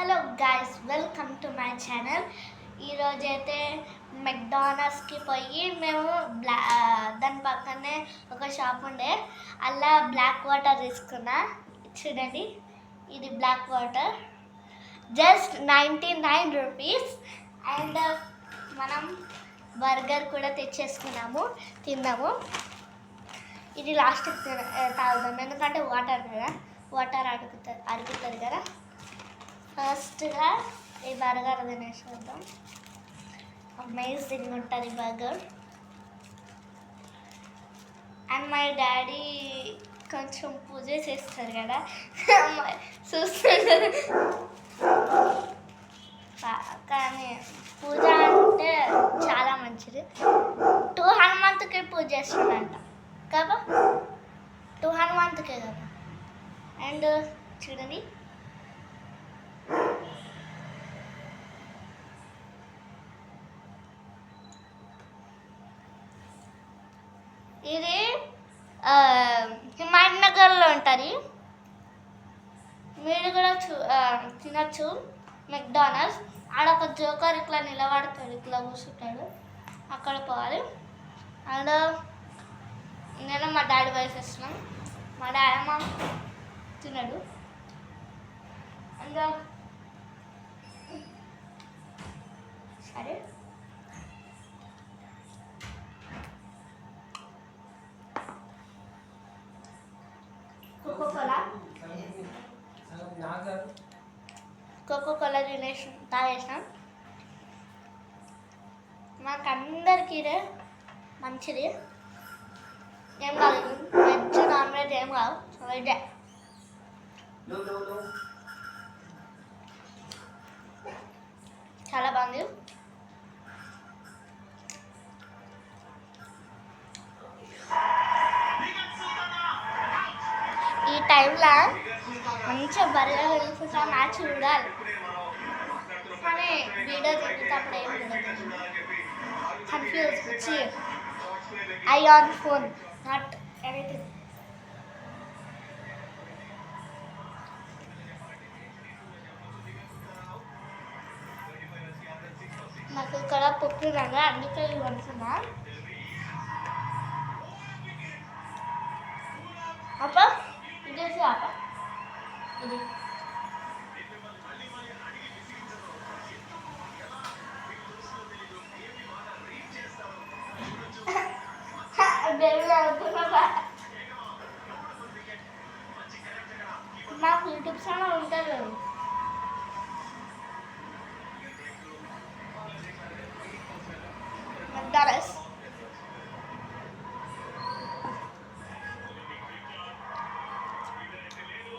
Hello guys, welcome to my channel. ఈరోజైతే మెక్డానల్డ్స్కి పోయి మేము దాని పక్కనే ఒక షాప్ ఉండే అలా బ్లాక్ వాటర్ తీసుకున్నా. చూడండి, ఇది black water just 99 rupees. And మనం బర్గర్ కూడా తెచ్చేసుకున్నాము, తిన్నాము. ఇది లాస్ట్కి తాగుదాం, ఎందుకంటే వాటర్ కదా, వాటర్ అరుగుతుంది కదా. ఫస్ట్గా ఈ బర్గర్ తినేసుకుందాం. అమేజింగ్ ఉంటుంది బర్గర్. అండ్ మై డాడీ కొంచెం పూజ చేస్తారు కదా, చూస్తుంటారు. కానీ పూజ అంటే చాలా మంచిది. 2 హనుమంతుకి పూజ చేస్తుందంట కదా, 2 హనుమంతుకే కదా. అండ్ చూడండి, ఇది హిమాయత్ నగర్లో ఉంటుంది. మీరు కూడా తినచ్చు. మెక్డానల్డ్స్ ఆడ ఒక జోకర్ ఇట్లా నిలబడతాడు, ఇట్లా కూర్చుంటాడు, అక్కడ పోవాలి. అండ్ నేను మా డాడీ వైఫ్ ఇస్తున్నాం, మా డాడీ తినడు. అండ్ సరే, కోకోకోలా తాగేసాం. మాకు అందరికీ మంచిది, ఏం కాదు. వెజ్ నాన్ వెజ్ ఏం కాదు, వెజ్. చాలా బాగుంది. ఈ టైంలో మంచిగా బర్గర్ వెళ్ళిపోతా మ్యాచ్ చూడాలి. కానీ వీడియో తినేటప్పుడు ఏం లేదు, కన్ఫ్యూజ్ వచ్చి I on phone, not anything. నాకు ఇక్కడ పుట్టినగా అందుకే ఇవి అనుకున్నా. అప్ప ఇదేసి అప్ప ఇది మాకు యూట్యూబ్ ఛానల్ ఉంటుంది. మెక్డానల్డ్స్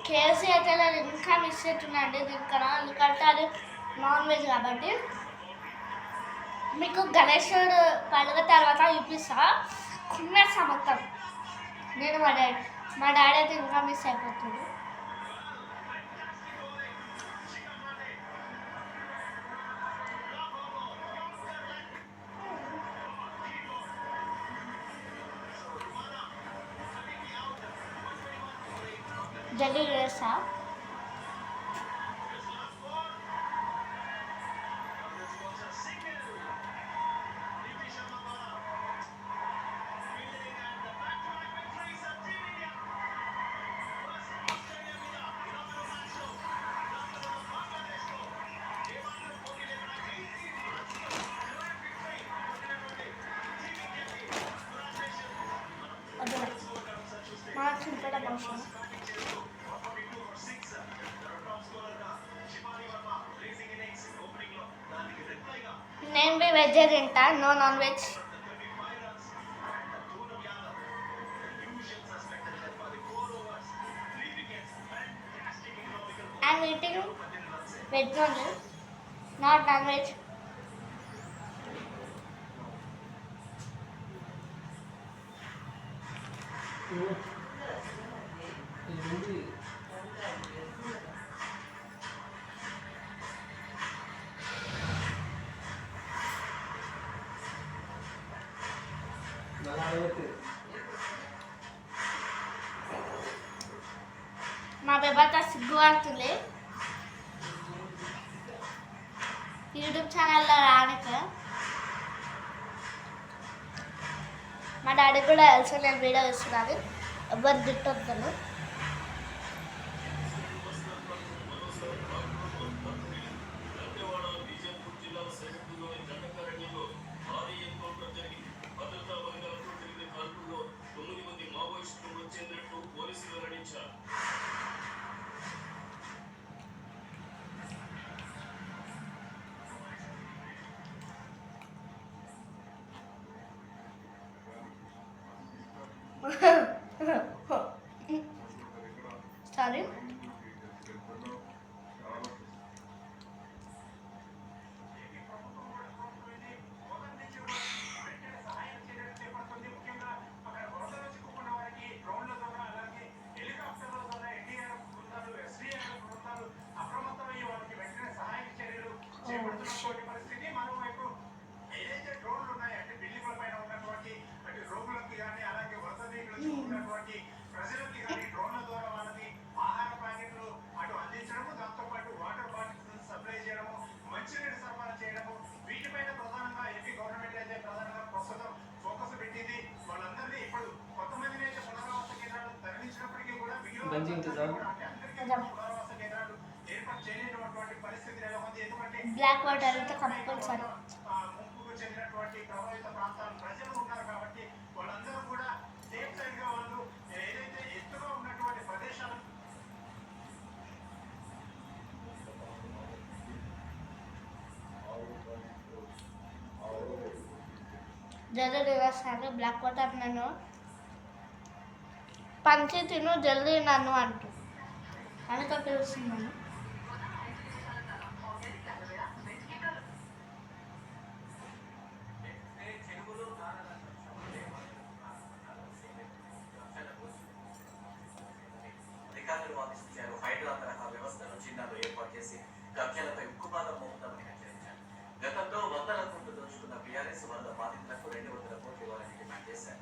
కేఎఫ్సీ అయితే నేను ఇంకా మిస్ అవుతున్నాండి దీనికన్నా, ఎందుకంటే అది నాన్ వెజ్ కాబట్టి. మీకు గణేశుడు పండుగ తర్వాత చూపిస్తా, కుమ్మేస్తా మొత్తం. నేను మా డాడీ అయితే ఇంకా మిస్ అయిపోతుంది. జల్దీ చేస్తా. మా చింతల మనుషులు నేను బి వెజ్ తింటా, no non veg. I'm eating veg only, not non veg. మా బేబాత సిగ్గు పడుతుంది. యూట్యూబ్ ఛానల్లో రానికి మా డాడీకి కూడా తెలుసు నేను వీడియో ఇస్తున్నాను, ఎవరు తిట్టొద్దాను. సారీ. బ్లాక్ వాటర్ అయితే కంపల్సరీ. జల్దీ రాస్తాను బ్లాక్ వాటర్. నేను పంచి తిను జల్దీ నన్ను అంటూ అందుకే పిలుస్తున్నాను. అధికారులు వాదించారు. హైడ్రా తరహా వ్యవస్థను జిల్లాలో ఏర్పాటు చేసి కబ్జాలపై ఉక్కుపాదం మోపుతామని హెచ్చరించారు. గతంలో వందల కోట్లు దోచుకున్న బీఆర్ఎస్ వరద బాధితులకు 200 కోట్లు ఇవ్వాలని డిమాండ్ చేశారు.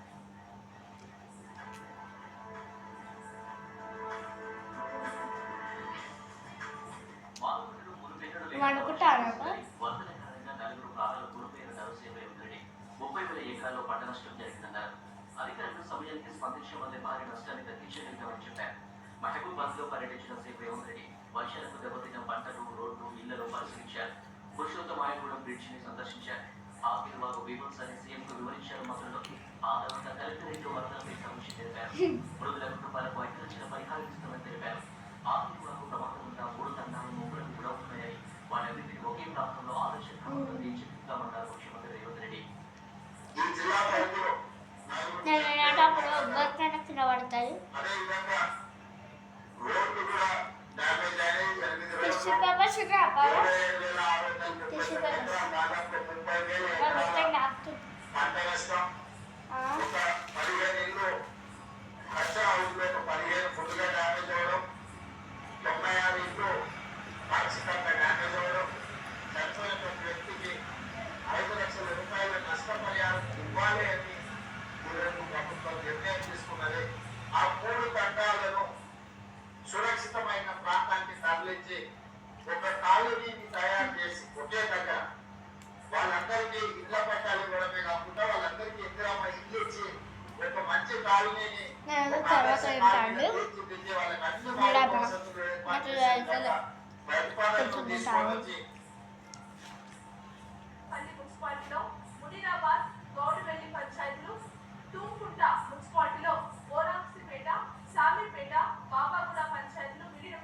ఎకరాల్లో పంట నష్టం జరిగిందన్నారు. అధికారులు సమయానికి స్పందించడం వల్లే భారీ నష్టాన్ని తగ్గించగలిగామని చెప్పారు. మహబూబాద్ లో పర్యటించిన శ్రీ రేవంత్ రెడ్డి వర్షాలకు దెబ్బతిన్న పంటలు, రోడ్లు, ఇళ్లలో పరిశీలించారు. పురుషోత్తమాయగూడెం బ్రిడ్జ్ ని సందర్శించారు. ఆకిర్వాగు విమర్శ అని సీఎంకు వివరించారు మంత్రులు. ఆ తర్వాత కలెక్టరేట్ వరదలపై సమీక్ష తెలిపారు. మృదుల కుటుంబాలకు ఐక్యరచన పరిహారం ఇస్తామని తెలిపారు. ఆకిర్వాగు ప్రమాదం ఉన్న 3 తండాలు ముగ్గురికి కూడా ఉన్నాయని వాటన్నింటినీ ఒకే ప్రాంతంలో ఆదర్శంగా తీర్చిదిద్దామన్నారు ముఖ్యమంత్రి రేవంత్ రెడ్డి. కింద పడతాయి. టిష్యూ పేపర్ వ్యక్తికి 5 లక్షల రూపాయల నష్టపరిహారం ఇవ్వాలి అని ప్రభుత్వం నిర్ణయం తీసుకున్నది. ఆ 3 తండాలను సురక్షితమైన ప్రాంతానికి తరలించి ఒక కాలనీని తయారు చేసి ఒకే దగ్గర వాళ్ళందరికీ ఇళ్ల పట్టాలు ఇవ్వడమే కాకుండా వాళ్ళందరికీ ఇందిరామ ఇల్లు ఇచ్చి ఒక మంచి కాలనీని తీర్చిదిద్ది వాళ్ళకి అన్ని ప్రతిపాదనలు తీసుకొని మున్సిపాలిటీలో మునిరాబాద్, గౌడివెల్లి పంచాయతీలు, తూంకుంట మున్సిపాలిటీలో ఓరాక్సిపేట, సామీపేట, బాబాగూడ పంచాయతీలు విలీనం.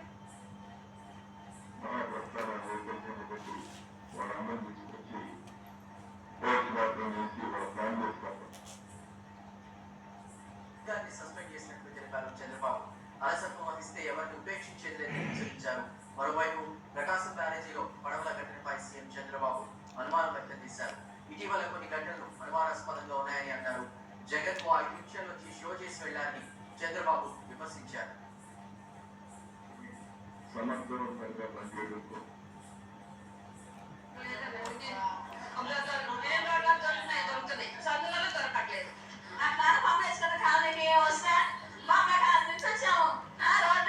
సస్పెండ్ చేసినట్లు తెలిపారు చంద్రబాబు. అలసత్వం వహిస్తే ఎవరిని ఉపేక్షించేది లేదని హెచ్చరించారు. మరోవైపు ప్రకాశం బ్యారేజీలో పడవల ఘటనపై సీఎం చంద్రబాబు అనుమానం వ్యక్తం చేశారు. ఇటీవల కొన్ని ఘటనలు అనుమానాస్పదంగా ఉన్నాయని అన్నారు. జగన్ 5 నిమిషాలు వచ్చి షో చేసి వెళ్లారని చంద్రబాబు విమర్శించారు. రోడ్డు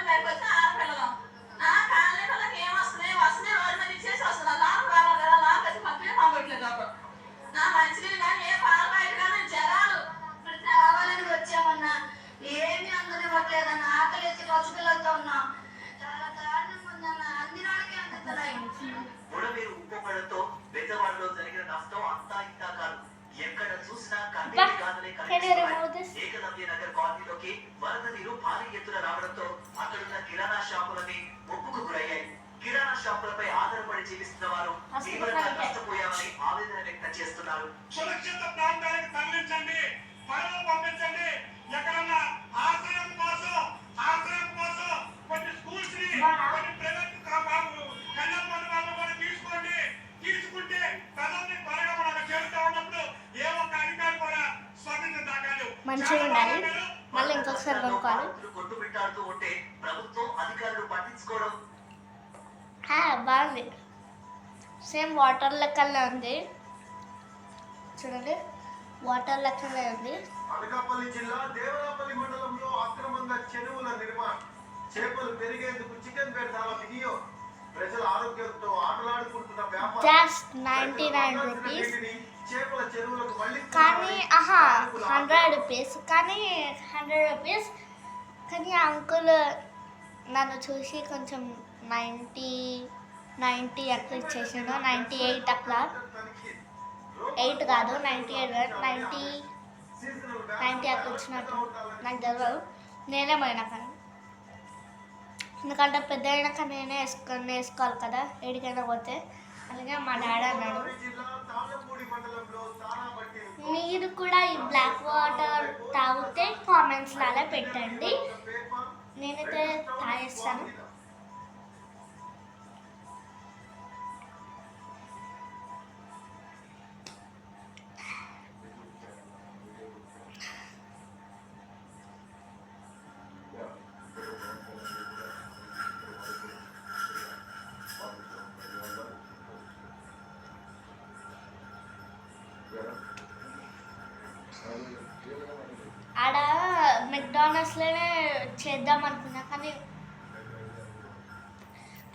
మీద వచ్చి 6 పిల్లలు కాలనీ వాళ్ళకి ఏమొస్తున్నాయి, వస్తున్నాయి రోడ్డు మీద ఇచ్చేసి వస్తున్నారు. 4 కావాలి కదా, 4 బెజవాడలో జరిగిన నష్టం అంతా ఇంతా కాదు. ఎక్కడ చూసినా Can కన్నీటి గాథలే you కనిపిస్తున్నాయి. remove this? ఏకలవ్య నగర్ కాలనీలోకి వరద నీరు భారీ ఎత్తున రావడంతో అక్కడున్న కిరాణా షాపులన్నీ ముప్పుకు గురయ్యాయి. కిరాణా షాపులపై ఆధారపడి జీవిస్తున్న వారు తీవ్రంగా నష్టపోయామని ఆవేదన వ్యక్తం చేస్తున్నారు. సురక్షిత ప్రాంతాలకు తరలించండి, పనులు పంపించండి. ఎక్కడన్నా ఆశ్రయం కోసం కొన్ని స్కూల్స్ ని, కొన్ని ప్రైవేట్ కన్యాకుమారి వాళ్ళు కూడా తీసుకోండి. తీసుకుంటే ప్రజల్ని త్వరగా మనకు చేరుతూ ఉన్నప్పుడు ఏ ఒక్క అధికారి కూడా స్పందించిన దాఖలు మంచిగా ఉండాలి. మళ్ళీ ఇంకొకసారి కొనుక్కోవాలి. కొట్టుమిట్టాడుతూ ఉంటే ప్రభుత్వం అధికారులు పట్టించుకోవడం బాగుంది. సేమ్ వాటర్ లెక్కలే ఉంది చూడండి, వాటర్ లెక్కలే ఉంది. అనకాపల్లి జిల్లా దేవరాపల్లి మండలంలో అక్రమంగా చెరువుల నిర్మాణం, చేపలు పెరిగేందుకు చికెన్ పెడతాల వినియోగం, ప్రజల ఆరోగ్యంతో ఆటలాడుకుంటున్న వ్యాపారం, జస్ట్ 99 రూపీస్ చేపల చెరువులకు మళ్ళీ కానీ 100 రూపీస్ కానీ 100 రూపీస్ కానీ అంకుల్ నన్ను చూసి కొంచెం 90 అట్లా ఇచ్చేసాను. 98 అట్లా, 8 కాదు 98 90 అట్లా ఇచ్చినట్టు నాకు తెలియదు. నేనే పోయినా కానీ, ఎందుకంటే పెద్ద అయినాక నేనే వేసుకోవాలి కదా ఎడికైనా పోతే. అలాగే మా డాడీ అన్నాడు మీరు కూడా ఈ బ్లాక్ వాటర్ తాగితే కామెంట్స్లో అలా పెట్టండి, నేనైతే తాగేస్తాను. ఆడ మెక్డానల్డ్స్లోనే చేద్దాం అనుకున్నా కానీ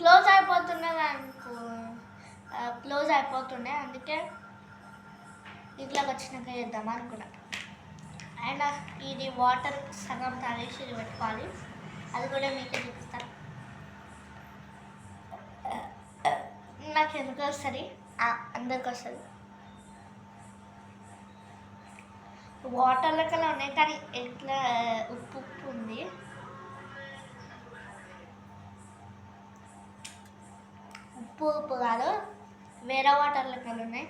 క్లోజ్ అయిపోతుండే అందుకే ఇంట్లోకి వచ్చినాక చేద్దాం అనుకున్నా. అండ్ ఇది వాటర్ సగం తాగేసి ఇది పెట్టుకోవాలి, అది కూడా మీకే చూపిస్తాను. నాకు ఎందుకు వస్తుంది, అందరికి వస్తుంది. వాటర్ లెక్కలు ఉన్నాయి కానీ ఎట్లా ఉప్పు ఉంది. ఉప్పు కాదు, వేరే వాటర్ లెక్కలు ఉన్నాయి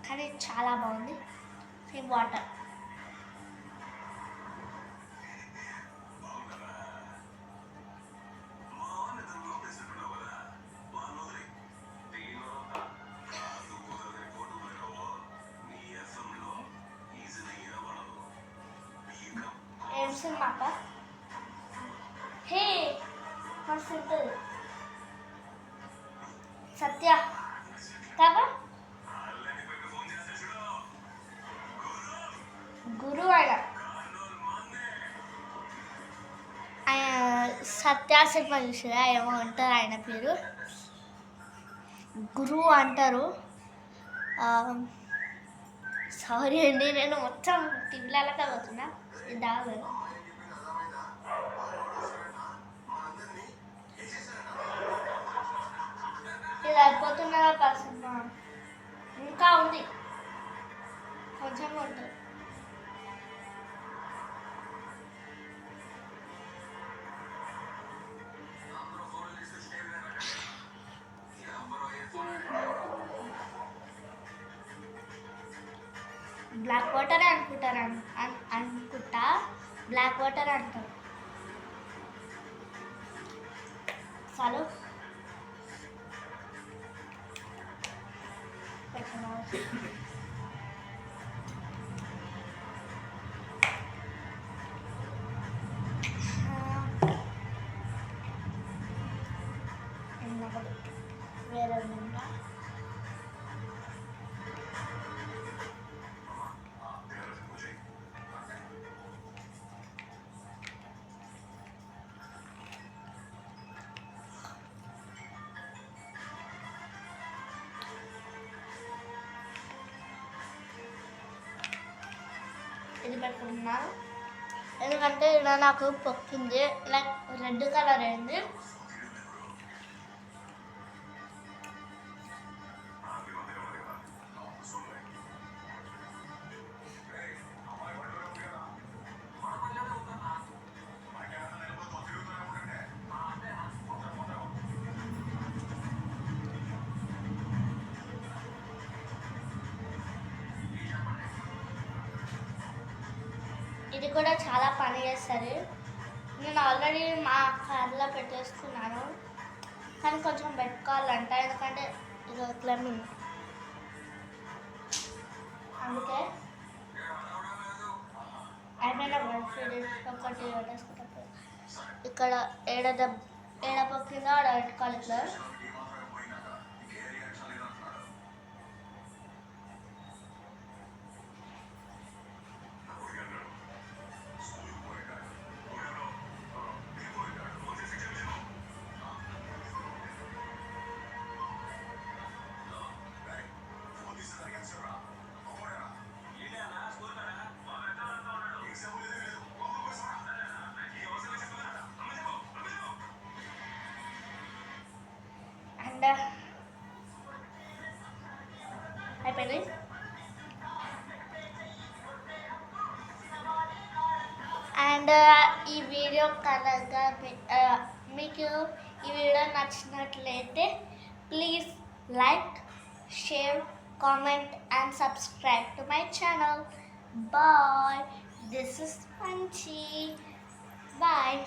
కానీ చాలా బాగుంది. Same water. ఏం సినిమా అక్క? హే మస్తు సత్య కదా, గురు ఆయన సత్య సినిమా చూసారా, ఏమో అంటారు ఆయన పేరు, గురు అంటారు. సారీ అండి, నేను మొత్తం టీవీలతో పోతున్నా, ఇది దాగలేదు. ఇది అయిపోతున్నదా పర్సన్, ఇంకా ఉంది కొంచెం ఉంటుంది. బ్లాక్ వాటర్ అనుకుంటా, బ్లాక్ వాటర్ అంటారు. చాలు వేరే ఉందా? ఇది పెట్టుకుంటున్నాను ఎందుకంటే ఇలా నాకు పొక్కింది, లైక్ రెడ్ కలర్ అయింది. ఇది కూడా చాలా పని చేస్తుంది. నేను ఆల్రెడీ మా కార్లో పెట్టేసుకున్నాను, కానీ కొంచెం పెట్టుకోవాలంట, ఎందుకంటే ఇది క్లెమ్మింగ్, అందుకే ఏమైనా ఒకటి పెట్టేసుకుంటా. ఇక్కడ ఏడ పక్కిందో ఆడ పెట్టుకోవాలి ఇట్లా. అండ్ అయిపోయింది. అండ్ ఈ వీడియో కనుక మీకు ఈ వీడియో నచ్చినట్లయితే please like, share, comment and subscribe to my channel. Bye. This is Panchi. Bye.